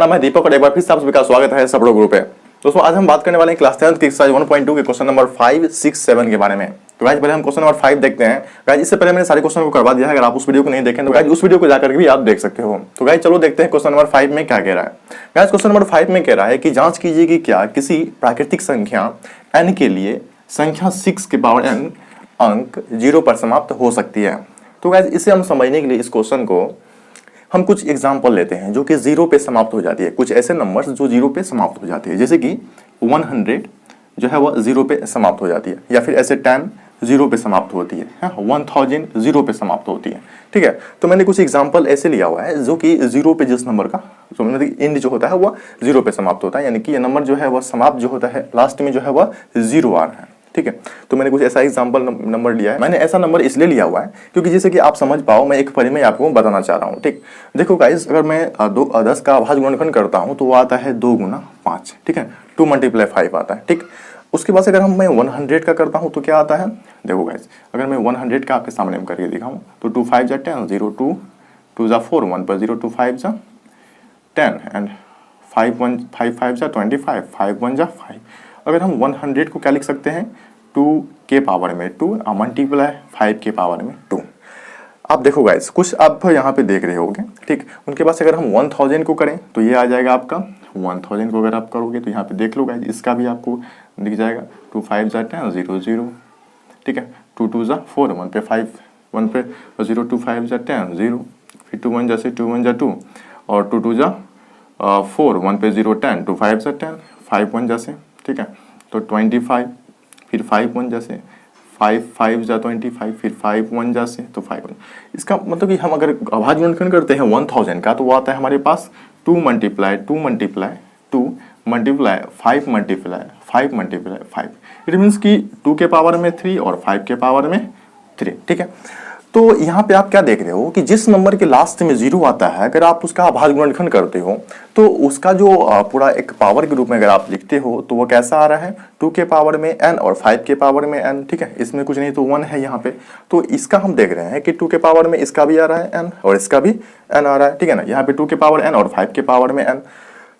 नाम है दीपक और एक बार फिर से आप सभी का स्वागत है सबरो ग्रुप पे। दोस्तों आज हम बात करने वाले हैं क्लास 10 की एक्सरसाइज 1.2 के क्वेश्चन नंबर 5, 6, 7 के बारे में। तो गाइस पहले हम क्वेश्चन नंबर 5 देखते हैं। गाइस इससे पहले मैंने सारे क्वेश्चन को करवा दिया है, अगर आप उस वीडियो को नहीं देखें तो गाइस उस वीडियो को जाकर भी आप देख सकते हो। तो गाइस चलो देखते हैं क्वेश्चन नंबर 5 में क्या कह रहा है। गाइस क्वेश्चन नंबर 5 में कह रहा है कि जांच कीजिए कि क्या किसी प्राकृतिक संख्या n के लिए संख्या 6 के पावर n अंक 0 पर समाप्त हो सकती है। तो गाइस इसे हम समझने के लिए इस क्वेश्चन को हम कुछ एग्जाम्पल लेते हैं जो कि 0 पे समाप्त हो जाती है। कुछ ऐसे नंबर्स जो 0 पे समाप्त हो जाती है, जैसे कि 100 जो है वह 0 पे समाप्त हो जाती है, या फिर ऐसे 10 0 पे समाप्त होती है, 1000 0 पे समाप्त होती है। ठीक है, तो मैंने कुछ एग्जाम्पल ऐसे लिया हुआ है जो कि 0 पे जिस नंबर का एंड जो होता है वह 0 पे समाप्त होता है, यानी कि ये नंबर जो है वह समाप्त जो होता है लास्ट में जो है वह 0 आ रहा है। ठीक है, तो मैंने कुछ ऐसा एग्जांपल नंबर लिया है। मैंने ऐसा नंबर इसलिए लिया हुआ है क्योंकि जैसे कि आप समझ पाओ, मैं एक परिमेय आपको बताना चाह रहा हूँ। ठीक, देखो गाइस, अगर मैं 10 का अभाज्य गुणनखंड करता हूँ तो वो आता है 2 गुना 5। ठीक है, 2 × 5 आता है। ठीक, उसके बाद अगर मैं 100 का करता हूँ तो क्या आता है, देखो गाइस, अगर मैं 100 का आपके सामने करके दिखाऊँ तो 2 5 जा 10, 0 2 2 जा 4, 1 पर 0 2 5 जा 10 एंड 5 1 5 5 जा 25, 5 1 जा 5। अगर हम 100 को क्या लिख सकते हैं, 2 के पावर में 2 मल्टीप्लाई 5 के पावर में 2। आप देखो गाइस, कुछ आप यहाँ पे देख रहे होगे। ठीक, उनके पास अगर हम 1000 को करें तो ये आ जाएगा आपका 1000 को अगर आप करोगे तो यहाँ पे देख लो गाइस, इसका भी आपको दिख जाएगा 2 5 जा 10 0 0। ठीक है, 2 2 जा 4, 1 पे 5 1 पे 0 2 5 जा 10 0, फिर 2 1 जा 6 2 1 जा 2 और 2 2 जा 4, 1 पे 0 10 2 5 जा 10 5 1 जा से। ठीक है, तो 25, फिर 5 1 जैसे 5 5 जा 25, फिर 5 1 जा से तो 5 1। इसका मतलब कि हम अगर अभाज्य गुणनखंड करते हैं 1000 का तो वो आता है हमारे पास 2 multiply 2 multiply 2 multiply 5 multiply 5 multiply 5। It means कि 2 के पावर में 3 और 5 के पावर में 3। ठीक है, तो यहाँ पे आप क्या देख रहे हो कि जिस नंबर के लास्ट में 0 आता है, अगर आप उसका अभाज्य गुणनखंड करते हो तो उसका जो पूरा एक पावर के रूप में अगर आप लिखते हो तो वो कैसा आ रहा है, 2 के पावर में n और 5 के पावर में n। ठीक है, इसमें कुछ नहीं तो 1 है यहाँ पे। तो इसका हम देख रहे हैं कि 2 के पावर में इसका भी आ रहा है n और इसका भी n आ रहा है। ठीक है ना, यहाँ पे 2 के पावर n और 5 के पावर में n।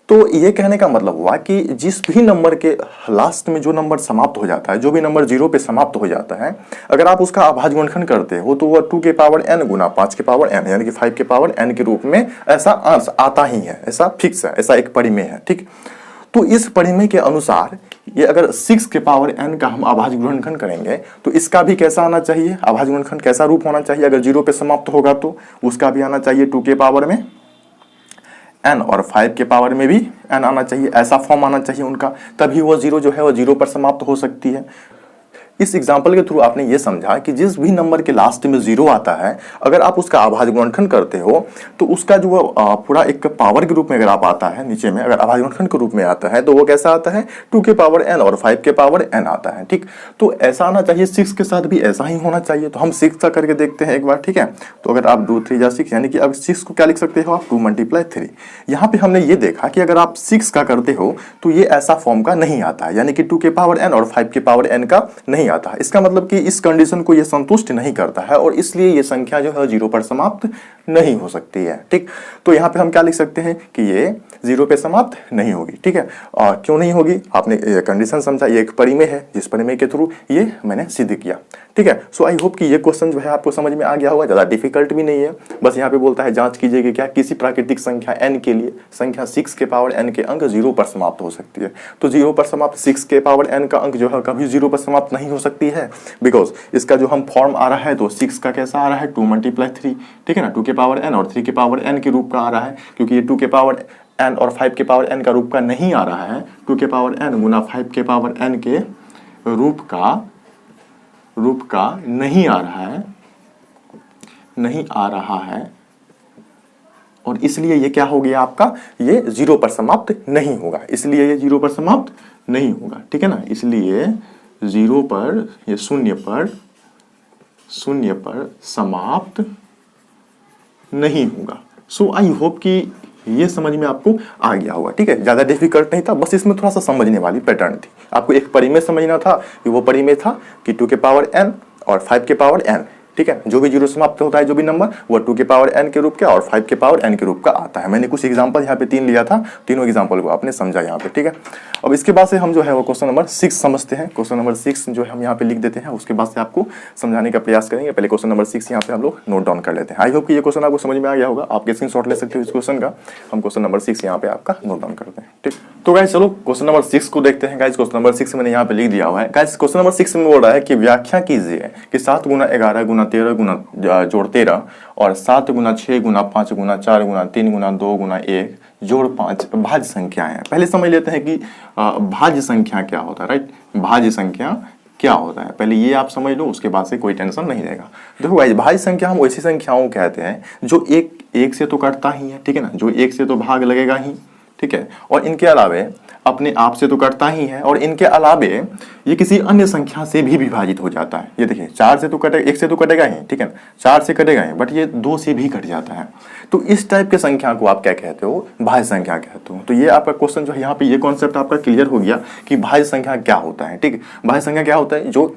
तो ये कहने का मतलब हुआ कि जिस भी नंबर के लास्ट में जो नंबर समाप्त हो जाता है, जो भी नंबर 0 पे समाप्त हो जाता है, अगर आप उसका अभाज्य गुणनखंड करते हो तो वह 2 के पावर n गुना 5 के पावर n यानी कि 5 के पावर n के रूप में ऐसा अंश आता ही है, ऐसा फिक्स है, ऐसा एक परिमेय है। ठीक, तो इस परिमेय के अनुसार ये अगर 6 के पावर n का हम अभाज्य गुणनखंड करेंगे तो इसका भी कैसा आना चाहिए, अभाज्य गुणनखंड कैसा रूप होना चाहिए, अगर 0 पे समाप्त होगा तो उसका भी आना चाहिए 2 के पावर में n और 5 के पावर में भी n आना चाहिए। ऐसा फॉर्म आना चाहिए उनका, तभी वो 0 जो है वो 0 पर समाप्त हो सकती है। इस एग्जाम्पल के थ्रू आपने ये समझा कि जिस भी नंबर के लास्ट में 0 आता है, अगर आप उसका अभाज्य गुणनखंड करते हो तो उसका जो पूरा एक पावर के रूप में अगर आप आता है, नीचे में अगर अभाज्य गुणनखंड के रूप में आता है तो वो कैसा आता है, 2 के पावर n और 5 के पावर n आता है। ठीक, तो ऐसा आना चाहिए, 6 के साथ भी ऐसा ही होना चाहिए। तो हम 6 का करके देखते हैं एक बार। ठीक है, तो अगर आप 2 3 जा 6 यानी कि अब 6 को क्या लिख सकते हो आप, 2 मल्टीप्लाई 3। यहाँ पे हमने ये देखा कि अगर आप 6 का करते हो तो ये ऐसा फॉर्म का नहीं आता है, यानी कि 2 के पावर n और 5 के पावर n का नहीं आता। इसका मतलब कि इस कंडीशन को ये संतुष्ट नहीं करता है और इसलिए ये संख्या जो है 0 पर समाप्त नहीं हो सकती है। ठीक, तो यहाँ पे हम क्या लिख सकते हैं कि ये 0 पे समाप्त नहीं होगी। ठीक है, और क्यों नहीं होगी, आपने कंडीशन समझा, ये एक परिमेय है जिस परिमेय के थ्रू ये मैंने सिद्ध किया। ठीक है, सो आई होप कि ये क्वेश्चन जो है आपको समझ में आ गया होगा, ज़्यादा डिफिकल्ट भी नहीं है। बस यहाँ पे बोलता है जांच कीजिए कि क्या किसी प्राकृतिक संख्या n के लिए संख्या 6 के पावर n के अंक 0 पर समाप्त हो सकती है। तो 0 पर समाप्त 6 के पावर n का अंक जो है कभी 0 पर समाप्त नहीं हो सकती है, बिकॉज इसका जो हम फॉर्म आ रहा है तो 6 का कैसा आ रहा है, 2 मल्टीप्लाई 3। ठीक है ना, 2 के पावर n और 3 के पावर n के रूप का आ रहा है, क्योंकि ये 2 के पावर n और 5 के पावर n का रूप का नहीं आ रहा है, 2 के पावर n गुना 5 के पावर n के रूप का नहीं आ रहा है, नहीं आ रहा है, और इसलिए ये क्या हो गया आपका, ये 0 पर समाप्त नहीं होगा, इसलिए ये 0 पर समाप्त नहीं होगा। ठीक है ना, इसलिए 0 पर, ये शून्य पर समाप्त नहीं होगा। सो आई होप कि ये समझ में आपको आ गया होगा। ठीक है, ज्यादा डिफिकल्ट नहीं था, बस इसमें थोड़ा सा समझने वाली पैटर्न थी। आपको एक परिमेय समझना था कि वो परिमेय था कि 2 के पावर n और 5 के पावर n ठीक है, जो भी जीरो समाप्त होता है जो भी नंबर वो 2 के पावर n के रूप का और 5 के पावर n के रूप का आता है। मैंने कुछ एग्जांपल यहाँ पे 3 लिया था, तीनों एग्जांपल को आपने समझा यहाँ पे, ठीक है। अब इसके बाद से हम जो है वो क्वेश्चन नंबर 6 समझते हैं। क्वेश्चन नंबर 6 जो हम यहाँ पे लिख देते हैं, उसके बाद से आपको समझाने का प्रयास करेंगे। पहले क्वेश्चन नंबर 6 यहाँ पे हम लोग नोट डाउन कर लेते हैं। आई होप कि ये क्वेश्चन आपको समझ में आ गया होगा, आप स्क्रीनशॉट ले सकते हो इस क्वेश्चन का। हम क्वेश्चन नंबर 6 यहाँ पे आपका नोट डाउन करते हैं, ठीक। तो गाइस चलो क्वेश्चन नंबर 6 को देखते हैं। गाइस क्वेश्चन नंबर 6 मैंने यहाँ पे लिख दिया हुआ है। गाइस क्वेश्चन नंबर 6 में बोल रहा है कि व्याख्या कीजिए कि 7 गुना 11 गुना 13 गुना जोड़ 13 और 7 गुना 6 गुना 5 गुना 4 गुना 3 गुना 2 गुना 1 जोड़ 5 भाज्य संख्याएं हैं। पहले समझ लेते हैं कि भाज्य संख्या क्या होता है, राइट। भाज्य संख्या क्या होता है पहले ये आप समझ लो, उसके बाद से कोई टेंशन नहीं रहेगा। देखो भाई, भाज्य संख्या हम ऐसी संख्याओं को कहते हैं जो एक से तो कटता ही है, ठीक है ना, जो एक से तो भाग लगेगा ही, ठीक है, और इनके अलावे अपने आप से तो कटता ही है, और इनके अलावे ये किसी अन्य संख्या से भी विभाजित हो जाता है। ये देखिए 4 से तो कटेगा, 1 से तो कटेगा ही, ठीक है ना, 4 से कटेगा ही, बट ये 2 से भी कट जाता है। तो इस टाइप के संख्या को आप क्या कहते हो, भाज्य संख्या कहते हो। तो ये आपका क्वेश्चन जो है यहाँ पे ये कॉन्सेप्ट आपका क्लियर हो गया कि भाज्य संख्या क्या होता है, ठीक है। भाज्य संख्या क्या होता है, जो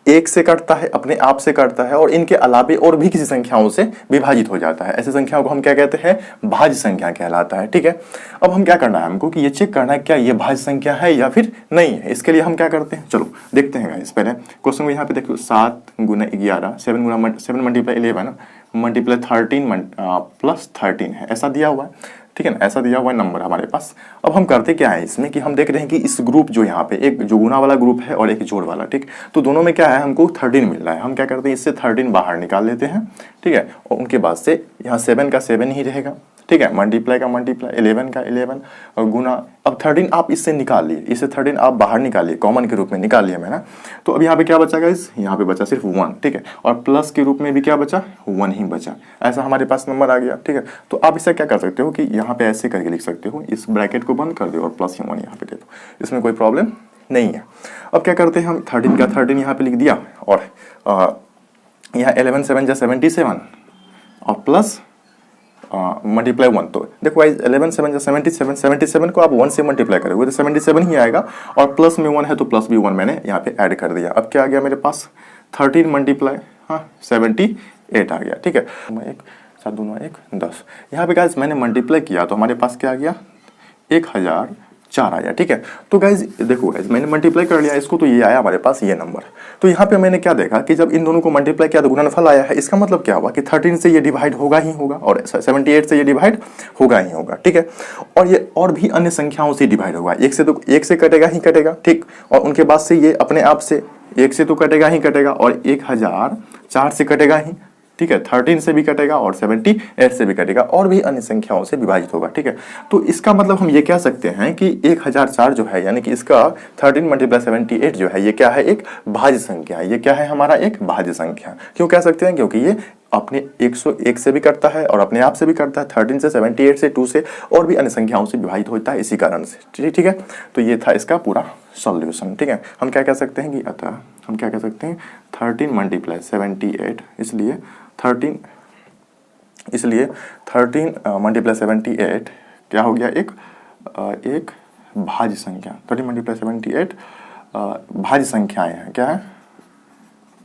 एक से कटता है, अपने आप से कटता है और इनके अलावे और भी किसी संख्याओं से विभाजित हो जाता है। ऐसे संख्याओं को हम क्या कहते हैं, भाज्य संख्या कहलाता है, ठीक है। अब हम क्या करना है, हमको कि ये चेक करना है क्या ये भाज्य संख्या है या फिर नहीं है। इसके लिए हम क्या करते हैं, चलो देखते हैं गाइस। पहले क्वेश्चन को यहाँ पे देखो, 7 गुना 11 7 मल्टीप्लाई 11 मल्टीप्लाई 13 प्लस 13 है, ऐसा दिया हुआ है, ठीक है ना, ऐसा दिया हुआ नंबर हमारे पास। अब हम करते क्या है इसमें कि हम देख रहे हैं कि इस ग्रुप जो यहाँ पे एक जो गुना वाला ग्रुप है और एक जोड़ वाला, ठीक, तो दोनों में क्या है, हमको 13 मिल रहा है। हम क्या करते हैं, इससे 13 बाहर निकाल लेते हैं, ठीक है, और उनके बाद से यहाँ 7 का 7 ही रहेगा, ठीक है, मल्टीप्लाई का मल्टीप्लाई, 11 का 11 और गुना। अब 13 आप इससे निकाल लिए, इससे 13 आप बाहर निकालिए, कॉमन के रूप में निकाल लिए मैंने। तो अब यहाँ पे क्या बचा गाइस, यहाँ पे बचा सिर्फ 1, ठीक है, और प्लस के रूप में भी क्या बचा, 1 ही बचा। ऐसा हमारे पास नंबर आ गया, ठीक है। तो आप इससे क्या कर सकते हो कि यहाँ पे ऐसे करके लिख सकते हो, इस ब्रैकेट को बंद कर दो और प्लस 1 यहाँ पे दे दो, इसमें कोई प्रॉब्लम नहीं है। अब क्या करते हैं, हम 13 का 13 यहाँ पे लिख दिया और यहाँ 11 7 जा 77 और प्लस मल्टीप्लाई 1। तो देखो गाइस 11 7 जा 77, 77 को आप 1 से मल्टीप्लाई करोगे तो 77 ही आएगा, और प्लस में 1 है तो प्लस भी 1 मैंने यहाँ पे ऐड कर दिया। अब क्या आ गया मेरे पास, 13 मल्टीप्लाई 78 आ गया, ठीक है। 1 7 2 9 1 10, यहाँ पे गाइस मैंने मल्टीप्लाई किया तो हमारे पास क्या आ गया, 1004 आया, ठीक है। तो गाइस देखो गाइस मैंने मल्टीप्लाई कर लिया इसको, तो ये आया हमारे पास ये नंबर। तो यहाँ पे मैंने क्या देखा कि जब इन दोनों को मल्टीप्लाई किया तो गुणनफल आया है। इसका मतलब क्या हुआ कि 13 से ये डिवाइड होगा ही होगा और 78 से ये डिवाइड होगा ही होगा, ठीक है। और ये और भी अन्य संख्याओं से डिवाइड होगा, एक से कटेगा ही कटेगा, ठीक, और उनके बाद से ये अपने आप से 1 से तो कटेगा ही कटेगा और 1004 से कटेगा ही, ठीक है, 13 से भी कटेगा और 78 से भी कटेगा और भी अन्य संख्याओं से विभाजित होगा, ठीक है। तो इसका मतलब हम ये कह सकते हैं कि 1004 जो है यानी कि इसका 13 मल्टीप्लाई 78 जो है ये क्या है, एक भाज्य संख्या है। ये क्या है, हमारा एक भाज्य संख्या। क्यों कह सकते हैं, क्योंकि ये अपने 101 से भी करता है और अपने आप से भी करता है, 13 से 78 से 2 से और भी अन्य संख्याओं से विभाजित होता है इसी कारण से, ठीक है। तो ये था इसका पूरा सॉल्यूशन, ठीक है। हम क्या कह सकते हैं कि अतः हम क्या कह सकते हैं 13 मल्टीप्लाई 78 इसलिए 13 मल्टीप्लाई 78 क्या हो गया, एक भाज्य संख्या। 13 मल्टीप्लाई 78 भाज्य संख्याएं हैं, क्या है,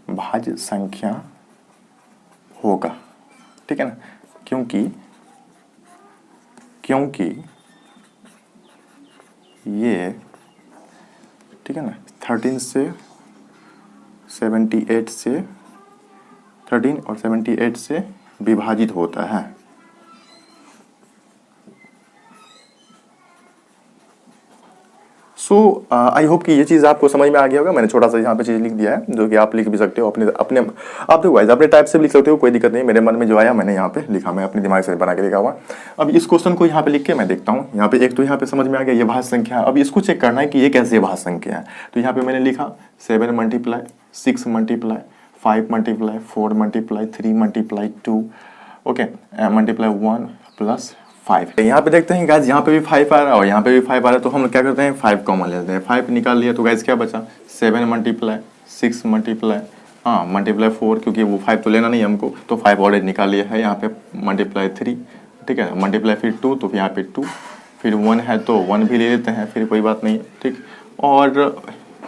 भाज्य संख्या होगा, ठीक है ना, क्योंकि ये, ठीक है ना, 13 से 78 से 13 और 78 से विभाजित होता है। सो आई होप कि ये चीज़ आपको समझ में आ गया होगा। मैंने छोटा सा यहाँ पे चीज़ लिख दिया है जो कि आप लिख भी सकते हो अपने आप तो वाइज अपने टाइप से भी लिख सकते हो, कोई दिक्कत नहीं। मेरे मन में जो आया मैंने यहाँ पे लिखा, मैं अपने दिमाग से बना के लिखा हुआ। अब इस क्वेश्चन को यहाँ पे लिख के मैं देखता हूँ, यहाँ पे एक तो यहाँ पे समझ में आ गया ये भाज्य संख्या। अब इसको चेक करना है कि ये कैसे भाज्य संख्या है। तो यहाँ पे मैंने लिखा 7 multiply 6 multiply 5 multiply 4 multiply 3 multiply 2 okay multiply 1 plus 5। यहाँ पे देखते हैं गाइस यहाँ पे भी 5 आ रहा है और यहाँ पे भी 5 आ रहा है, तो हम क्या करते हैं 5 कॉमन लेते हैं। 5 निकाल लिया तो गाइस क्या बचा 7 मल्टीप्लाई 6 मल्टीप्लाई मल्टीप्लाई 4, क्योंकि वो 5 तो लेना नहीं हमको, तो 5 ऑलरेडी निकाल लिया है। यहाँ पे मल्टीप्लाई 3, ठीक है, मल्टीप्लाई फिर 2 तो यहाँ पे 2, फिर 1 है तो 1 भी ले लेते हैं, फिर कोई बात नहीं, ठीक, और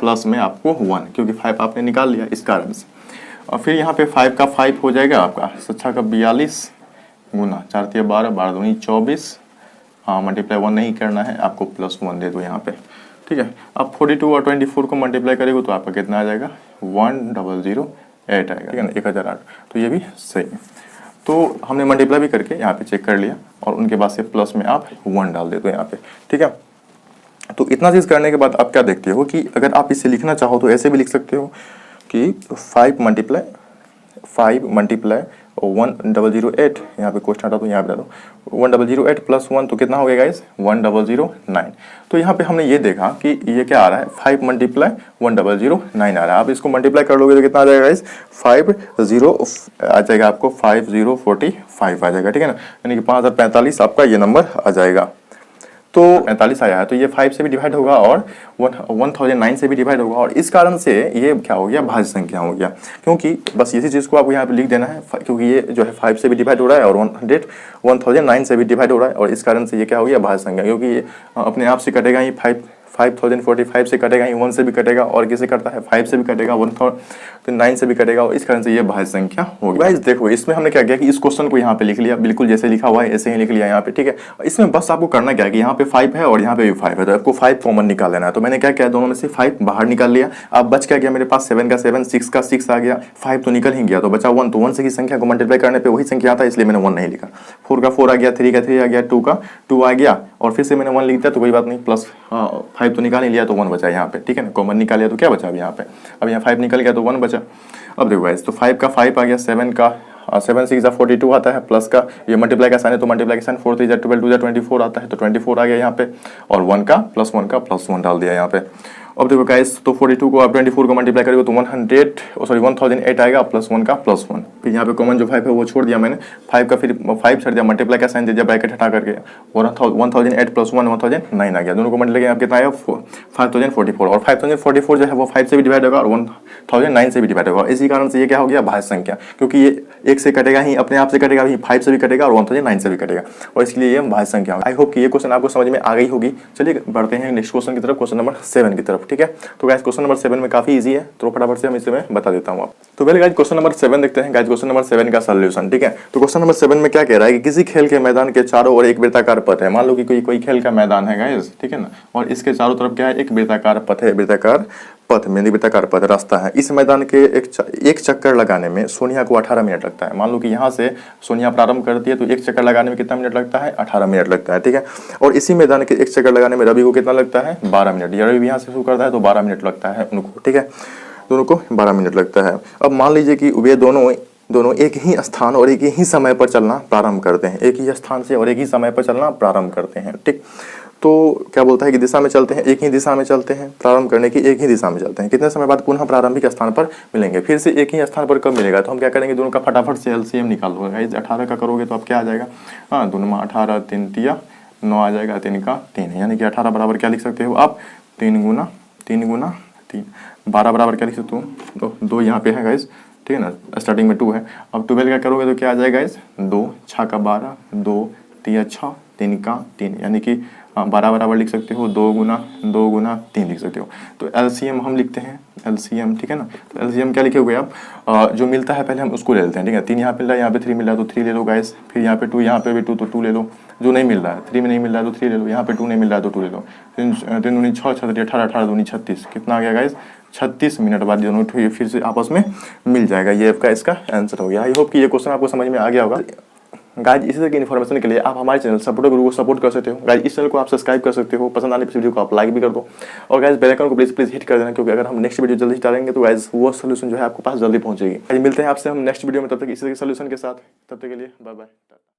प्लस में आपको 1 क्योंकि 5 आपने निकाल लिया इस कारण से। और फिर यहाँ पे 5 का 5 हो जाएगा आपका 6 का 42 गुना 4 तिया 12 12 दूनी 24, हाँ मल्टीप्लाई 1 नहीं करना है आपको, +1 दे दो यहाँ पे, ठीक है। अब 42 और 24 को मल्टीप्लाई करेंगे तो आपका कितना आ जाएगा 1008 आएगा, ठीक है ना, 1008। तो ये भी सही है। तो हमने मल्टीप्लाई भी करके यहाँ पे चेक कर लिया और उनके बाद से प्लस में आप 1 डाल देते हो यहाँ पे, ठीक है। तो इतना चीज़ करने के बाद आप क्या देखते हो कि अगर आप इसे लिखना चाहो तो ऐसे भी लिख सकते हो कि 5 मल्टीप्लाई 1008, यहाँ पे क्वेश्चन हटा दो, यहाँ पे डालो 1008 +1 तो कितना हो गया गाइस 1009। तो यहाँ पे हमने ये देखा कि ये क्या आ रहा है 5 मल्टीप्लाई 1009 आ रहा है। आप इसको मल्टीप्लाई कर लोगे तो कितना आ जाएगा गाइस 50 आ जाएगा आपको 5045 आ जाएगा, ठीक है ना, यानी कि 5045 आपका ये नंबर आ जाएगा। तो 45 आया है तो ये 5 से भी डिवाइड होगा और 1009 से भी डिवाइड होगा, और इस कारण से ये क्या हो गया भाज्य संख्या हो गया। क्योंकि बस इसी चीज़ को आपको यहाँ पे लिख देना है, क्योंकि ये जो है 5 से भी डिवाइड हो रहा है और 1009 से भी डिवाइड हो रहा है, और इस कारण से ये क्या हो गया भाज्य संख्या, क्योंकि ये अपने आप से कटेगा ही 5045 से कटेगा ही, 1 से भी कटेगा और किसे करता है 5 से भी कटेगा, 1009 से भी कटेगा, और इस कारण से ये भाज्य संख्या होगी। गाइस देखो इसमें हमने क्या किया कि इस क्वेश्चन को यहाँ पे लिख लिया, बिल्कुल जैसे लिखा हुआ है ऐसे ही लिख लिया यहाँ पे, ठीक है। इसमें बस आपको करना क्या है कि यहाँ पे 5 है और यहाँ पे भी 5 है, तो आपको 5 कॉमन निकाल लेना है। तो मैंने क्या किया, दोनों में से 5 बाहर निकाल लिया। अब बच क्या गया मेरे पास 7 का 7, 6 का 6 आ गया, 5 तो निकल ही गया, तो बचा 1। तो 1 से की संख्या को मल्टीप्लाई करने पे वही संख्या आता है, इसलिए मैंने 1 नहीं लिखा। 4 का 4 आ गया, 3 का 3 आ गया, 2 का 2 आ गया, और फिर से मैंने 1 लिख दिया, तो कोई बात नहीं, प्लस 5 तो निकाल ही लिया तो 1 बचा यहाँ पे, ठीक है ना, कॉमन निकाल लिया तो क्या बचा अब यहाँ पे, अब यहाँ 5 निकल गया तो 1 बचा। अब देखो गाइस, तो 5 का 5 आ गया, 7 का 7 6 42 आता है, प्लस का ये मल्टीप्लाई का साइन है तो मल्टीप्लाई का साइन, 4 3 12 2 24 आता है, तो 24 आ गया यहाँ पे, और 1 का +1 डाल दिया यहाँ पे। अब देखो गाइस, तो 42 को आप 24 को मल्टीप्लाई करेंगे तो 1008 आएगा, +1 का +1। फिर यहाँ पे कॉमन जो 5 है वो छोड़ दिया मैंने, 5 का फिर 5 छोड़ दिया, मल्टीप्लाई का साइन दे दिया, ब्रैकेट हटा करके, 1008 + 1 1009 आ गया, दोनों को मल्टीप्लाई किया कितना आया 5044, और 5044 जो है वो 5 से भी डिवाइड होगा और 1009 से भी डिवाइड होगा। इसी कारण से ये क्या हो गया भाज्य संख्या, क्योंकि ये 1 से कटेगा ही, अपने आप से कटेगा ही, 5 से भी कटेगा और 1009 से भी कटेगा, और इसलिए ये भाज्य संख्या होगा। आई होप कि ये क्वेश्चन आपको समझ में आ गई होगी। चलिए बढ़ते हैं नेक्स्ट क्वेश्चन की तरफ, क्वेश्चन नंबर 7 की तरफ, ठीक है। तो गाइस क्वेश्चन नंबर 7 में काफी इजी है, तो फटाफट से हम इसे मैं बता देता हूँ आप। तो पहले गाइस क्वेश्चन नंबर 7 देखते हैं। गाइस क्वेश्चन नंबर 7 का सॉल्यूशन, ठीक है। तो क्वेश्चन नंबर 7 में क्या कह रहा है कि किसी खेल के मैदान के चारों ओर एक वृत्ताकार पथ है। मान लो कि कोई खेल का मैदान है गाइस, ठीक है ना, और इसके चारों तरफ क्या है एक वृत्ताकार पथ है, वृत्ताकार पथ में वृत्ताकार पथ रास्ता है। इस मैदान के एक चक्कर लगाने में सोनिया को 18 मिनट लगता है। मान लो कि यहाँ से सोनिया प्रारंभ करती है तो एक चक्कर लगाने में कितना मिनट लगता है 18 मिनट लगता है, ठीक है। और इसी मैदान के एक चक्कर लगाने में रवि को कितना लगता है 12 मिनट। रवि भी यहाँ से शुरू करता है तो 12 मिनट लगता है उनको, ठीक है, दोनों को 12 मिनट लगता है। अब मान लीजिए कि वे दोनों एक ही स्थान और एक ही समय पर चलना प्रारंभ करते हैं, एक ही स्थान से और एक ही समय पर चलना प्रारंभ करते हैं, ठीक। तो क्या बोलता है कि दिशा में चलते हैं, एक ही दिशा में चलते हैं, प्रारंभ करने की एक ही दिशा में चलते हैं, कितने समय बाद पुनः प्रारंभिक स्थान पर मिलेंगे, फिर से एक ही स्थान पर कब मिलेगा। तो हम क्या करेंगे, दोनों का फटाफट से एलसीएम निकाल लो। 18 का करोगे तो अब क्या आ जाएगा, हाँ दोनों में 18 3 तिया 9 आ जाएगा, 3 का 3, यानी कि 18 बराबर क्या लिख सकते हो आप 3 गुना 3 12 बराबर क्या लिख सकते हो, तो 2 यहाँ पे है गाइस, ठीक है ना, स्टार्टिंग में 2 है। अब 12 का करोगे तो क्या आ जाएगा गाइस 2 6 का 12 2 3 6 3 का 3, यानी कि 12 बराबर लिख सकते हो 2 गुना 3 लिख सकते हो। तो एलसीएम हम लिखते हैं, एलसीएम, ठीक है ना। तो एलसीएम क्या लिखे हुए आप, जो मिलता है पहले हम उसको ले लेते हैं, ठीक है। 3 यहाँ पे मिल रहा है, यहाँ पे 3 मिल रहा है तो 3 ले लो गाइस, फिर यहाँ पे 2, यहाँ पे भी 2 तो 2 ले लो, जो नहीं मिल रहा है 3 में नहीं मिल रहा है तो 3 ले लो, यहाँ पे 2 नहीं मिल रहा है तो 2 ले लो। 3 दूनी 6 6 18 18 दूनी 36, कितना आ गया गाइस 36 मिनट बाद दोनों फिर से आपस में मिल जाएगा। ये आपका इसका आंसर हो गया। आई होप कि ये क्वेश्चन आपको समझ में आ गया होगा। गाइस इसी तरह की इन्फॉर्मेशन के लिए आप हमारे चैनल सपोर्ट गुरु को सपोर्ट कर सकते हो। गाइस इस चैनल को आप सब्सक्राइब कर सकते हो, पसंद आने पर वीडियो को आप लाइक भी कर दो, और गाइस बेल आइकन को प्लीज हिट कर देना, क्योंकि अगर हम नेक्स्ट वीडियो जल्दी डालेंगे तो गाइस वो सोल्यूशन जो है आपको पास जल्दी पहुंचेगी। मिलते हैं आपसे हम नेक्स्ट वीडियो में, तब तक इसी तरह के सोल्यूशन के साथ, तब तक के लिए बाय बाय।